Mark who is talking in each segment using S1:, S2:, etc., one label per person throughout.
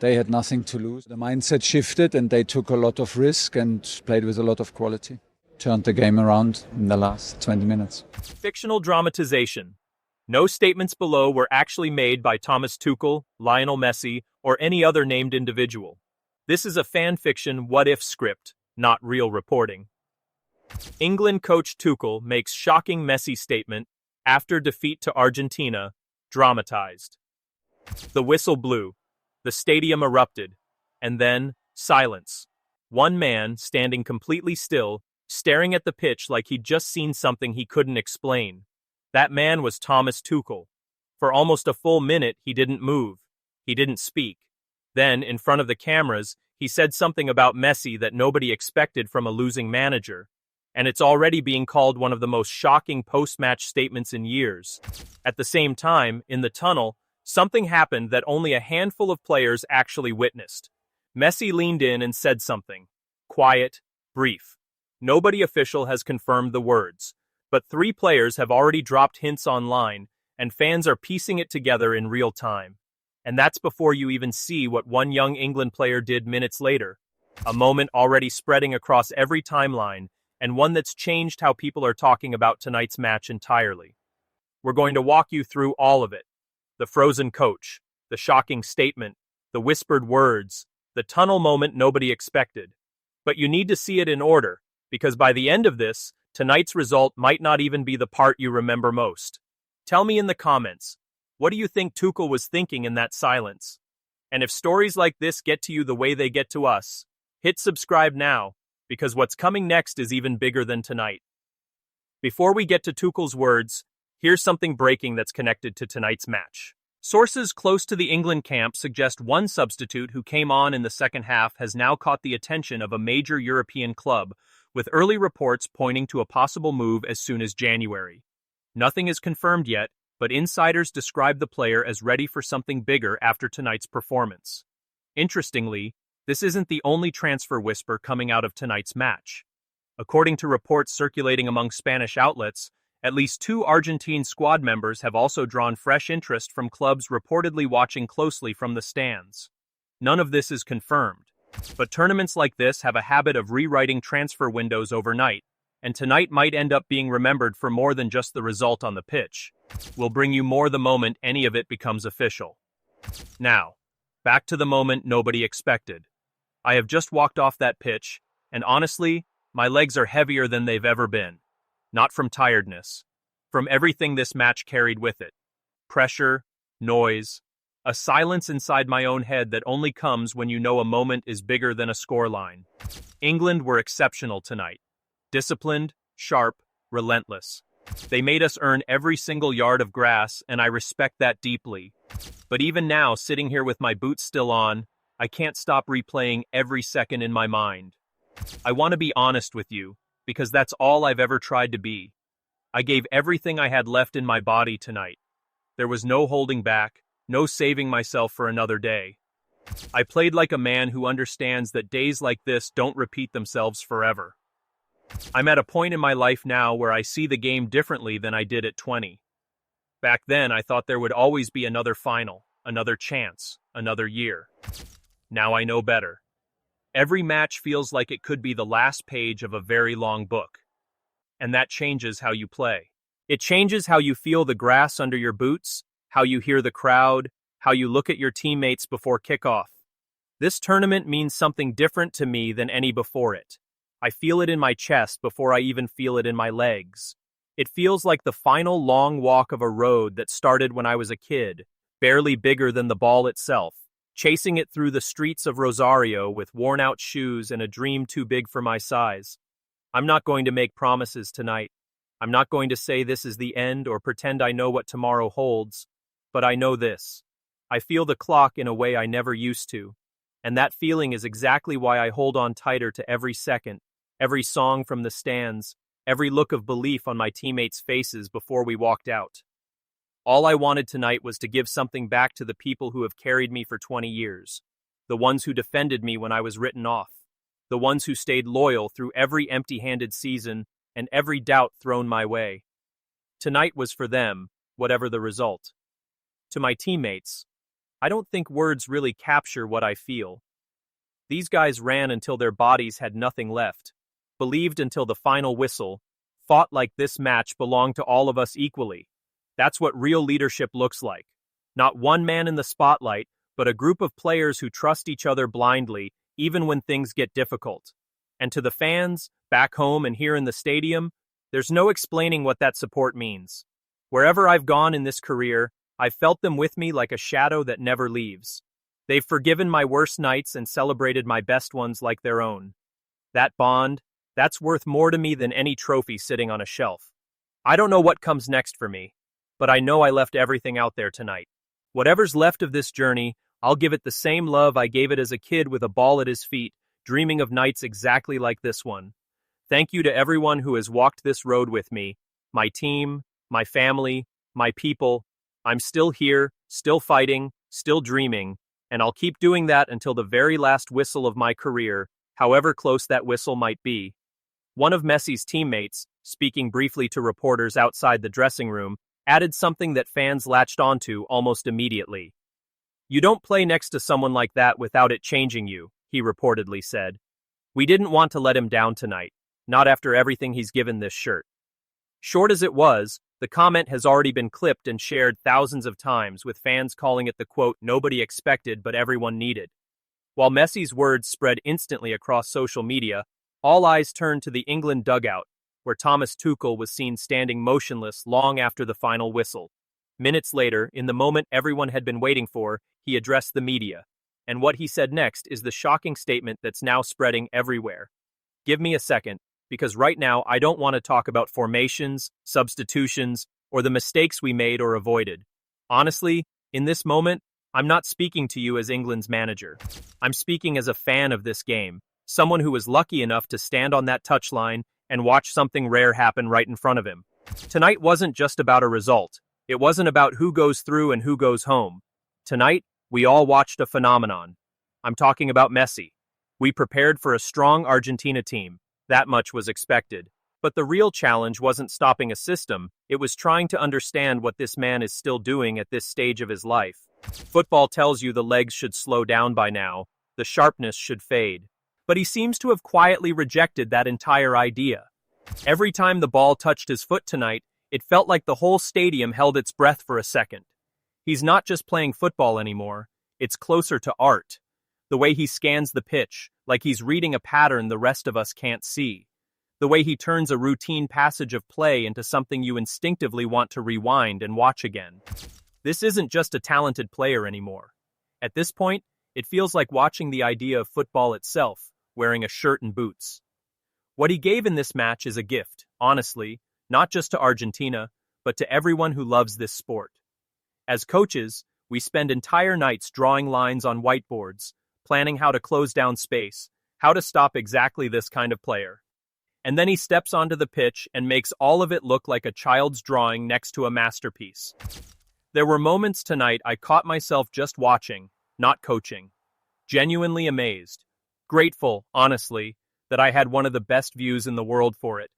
S1: They had nothing to lose. The mindset shifted and they took a lot of risk and played with a lot of quality. Turned the game around in the last 20 minutes.
S2: Fictional dramatization. No statements below were actually made by Thomas Tuchel, Lionel Messi, or any other named individual. This is a fan fiction what-if script, not real reporting. England coach Tukul makes shocking Messi statement after defeat to Argentina, dramatized. The whistle blew. The stadium erupted. And then, silence. One man, standing completely still, staring at the pitch like he'd just seen something he couldn't explain. That man was Thomas Tuchel. For almost a full minute, he didn't move. He didn't speak. Then, in front of the cameras, he said something about Messi that nobody expected from a losing manager. And it's already being called one of the most shocking post-match statements in years. At the same time, in the tunnel, something happened that only a handful of players actually witnessed. Messi leaned in and said something. Quiet, brief. Nobody official has confirmed the words, but 3 players have already dropped hints online, and fans are piecing it together in real time. And that's before you even see what one young England player did minutes later. A moment already spreading across every timeline, and one that's changed how people are talking about tonight's match entirely. We're going to walk you through all of it. The frozen coach, the shocking statement, the whispered words, the tunnel moment nobody expected. But you need to see it in order, because by the end of this, tonight's result might not even be the part you remember most. Tell me in the comments, what do you think Tuchel was thinking in that silence? And if stories like this get to you the way they get to us, hit subscribe now, because what's coming next is even bigger than tonight. Before we get to Tuchel's words, here's something breaking that's connected to tonight's match. Sources close to the England camp suggest one substitute who came on in the second half has now caught the attention of a major European club, with early reports pointing to a possible move as soon as January. Nothing is confirmed yet, but insiders describe the player as ready for something bigger after tonight's performance. Interestingly, this isn't the only transfer whisper coming out of tonight's match. According to reports circulating among Spanish outlets, at least 2 Argentine squad members have also drawn fresh interest from clubs reportedly watching closely from the stands. None of this is confirmed, but tournaments like this have a habit of rewriting transfer windows overnight, and tonight might end up being remembered for more than just the result on the pitch. We'll bring you more the moment any of it becomes official. Now, back to the moment nobody expected. I have just walked off that pitch, and honestly, my legs are heavier than they've ever been. Not from tiredness. From everything this match carried with it. Pressure, noise, a silence inside my own head that only comes when you know a moment is bigger than a scoreline. England were exceptional tonight. Disciplined, sharp, relentless. They made us earn every single yard of grass, and I respect that deeply. But even now, sitting here with my boots still on, I can't stop replaying every second in my mind. I want to be honest with you, because that's all I've ever tried to be. I gave everything I had left in my body tonight. There was no holding back, no saving myself for another day. I played like a man who understands that days like this don't repeat themselves forever. I'm at a point in my life now where I see the game differently than I did at 20. Back then, I thought there would always be another final, another chance, another year. Now I know better. Every match feels like it could be the last page of a very long book. And that changes how you play. It changes how you feel the grass under your boots, how you hear the crowd, how you look at your teammates before kickoff. This tournament means something different to me than any before it. I feel it in my chest before I even feel it in my legs. It feels like the final long walk of a road that started when I was a kid, barely bigger than the ball itself, chasing it through the streets of Rosario with worn-out shoes and a dream too big for my size. I'm not going to make promises tonight. I'm not going to say this is the end or pretend I know what tomorrow holds, but I know this. I feel the clock in a way I never used to, and that feeling is exactly why I hold on tighter to every second, every song from the stands, every look of belief on my teammates' faces before we walked out. All I wanted tonight was to give something back to the people who have carried me for 20 years, the ones who defended me when I was written off, the ones who stayed loyal through every empty-handed season and every doubt thrown my way. Tonight was for them, whatever the result. To my teammates, I don't think words really capture what I feel. These guys ran until their bodies had nothing left, believed until the final whistle, fought like this match belonged to all of us equally. That's what real leadership looks like. Not one man in the spotlight, but a group of players who trust each other blindly, even when things get difficult. And to the fans, back home and here in the stadium, there's no explaining what that support means. Wherever I've gone in this career, I've felt them with me like a shadow that never leaves. They've forgiven my worst nights and celebrated my best ones like their own. That bond, that's worth more to me than any trophy sitting on a shelf. I don't know what comes next for me, but I know I left everything out there tonight. Whatever's left of this journey, I'll give it the same love I gave it as a kid with a ball at his feet, dreaming of nights exactly like this one. Thank you to everyone who has walked this road with me, my team, my family, my people. I'm still here, still fighting, still dreaming, and I'll keep doing that until the very last whistle of my career, however close that whistle might be. One of Messi's teammates, speaking briefly to reporters outside the dressing room, added something that fans latched onto almost immediately. "You don't play next to someone like that without it changing you," he reportedly said. "We didn't want to let him down tonight, not after everything he's given this shirt." Short as it was, the comment has already been clipped and shared thousands of times, with fans calling it the quote nobody expected but everyone needed. While Messi's words spread instantly across social media, all eyes turned to the England dugout, where Thomas Tuchel was seen standing motionless long after the final whistle. Minutes later, in the moment everyone had been waiting for, he addressed the media. And what he said next is the shocking statement that's now spreading everywhere. Give me a second, because right now I don't want to talk about formations, substitutions, or the mistakes we made or avoided. Honestly, in this moment, I'm not speaking to you as England's manager. I'm speaking as a fan of this game, someone who was lucky enough to stand on that touchline and watch something rare happen right in front of him. Tonight wasn't just about a result. It wasn't about who goes through and who goes home. Tonight, we all watched a phenomenon. I'm talking about Messi. We prepared for a strong Argentina team. That much was expected. But the real challenge wasn't stopping a system, it was trying to understand what this man is still doing at this stage of his life. Football tells you the legs should slow down by now, the sharpness should fade. But he seems to have quietly rejected that entire idea. Every time the ball touched his foot tonight, it felt like the whole stadium held its breath for a second. He's not just playing football anymore, it's closer to art. The way he scans the pitch, like he's reading a pattern the rest of us can't see. The way he turns a routine passage of play into something you instinctively want to rewind and watch again. This isn't just a talented player anymore. At this point, it feels like watching the idea of football itself, wearing a shirt and boots. What he gave in this match is a gift, honestly, not just to Argentina, but to everyone who loves this sport. As coaches, we spend entire nights drawing lines on whiteboards, planning how to close down space, how to stop exactly this kind of player. And then he steps onto the pitch and makes all of it look like a child's drawing next to a masterpiece. There were moments tonight I caught myself just watching, not coaching. Genuinely amazed. Grateful, honestly, that I had one of the best views in the world for it.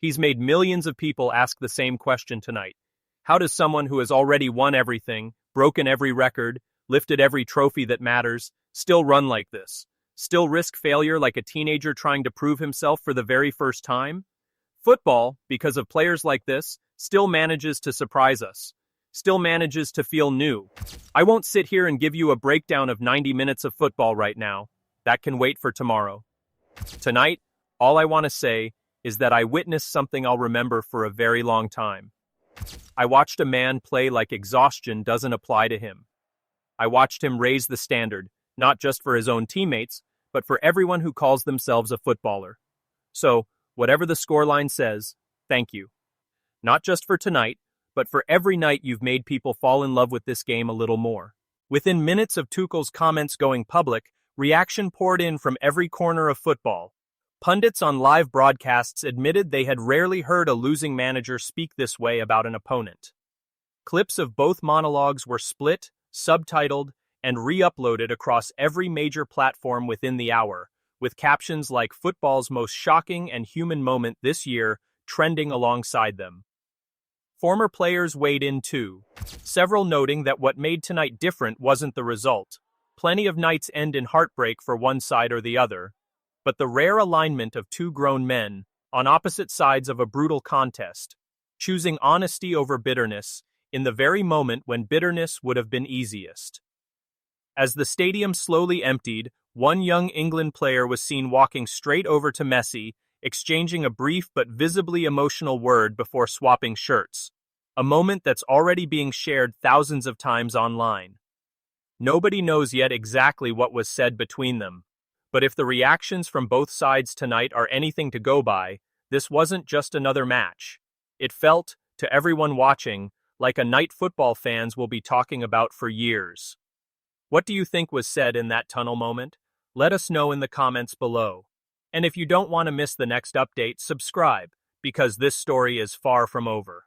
S2: He's made millions of people ask the same question tonight. How does someone who has already won everything, broken every record, lifted every trophy that matters, still run like this? Still risk failure like a teenager trying to prove himself for the very first time? Football, because of players like this, still manages to surprise us. Still manages to feel new. I won't sit here and give you a breakdown of 90 minutes of football right now. That can wait for tomorrow. Tonight, all I want to say is that I witnessed something I'll remember for a very long time. I watched a man play like exhaustion doesn't apply to him. I watched him raise the standard, not just for his own teammates, but for everyone who calls themselves a footballer. So, whatever the scoreline says, thank you. Not just for tonight, but for every night you've made people fall in love with this game a little more. Within minutes of Tuchel's comments going public, reaction poured in from every corner of football. Pundits on live broadcasts admitted they had rarely heard a losing manager speak this way about an opponent. Clips of both monologues were split, subtitled, and re-uploaded across every major platform within the hour, with captions like "Football's most shocking and human moment this year" trending alongside them. Former players weighed in too, several noting that what made tonight different wasn't the result. Plenty of nights end in heartbreak for one side or the other, but the rare alignment of two grown men on opposite sides of a brutal contest, choosing honesty over bitterness in the very moment when bitterness would have been easiest. As the stadium slowly emptied, one young England player was seen walking straight over to Messi, exchanging a brief but visibly emotional word before swapping shirts, a moment that's already being shared thousands of times online. Nobody knows yet exactly what was said between them, but if the reactions from both sides tonight are anything to go by, this wasn't just another match. It felt, to everyone watching, like a night football fans will be talking about for years. What do you think was said in that tunnel moment? Let us know in the comments below. And if you don't want to miss the next update, subscribe, because this story is far from over.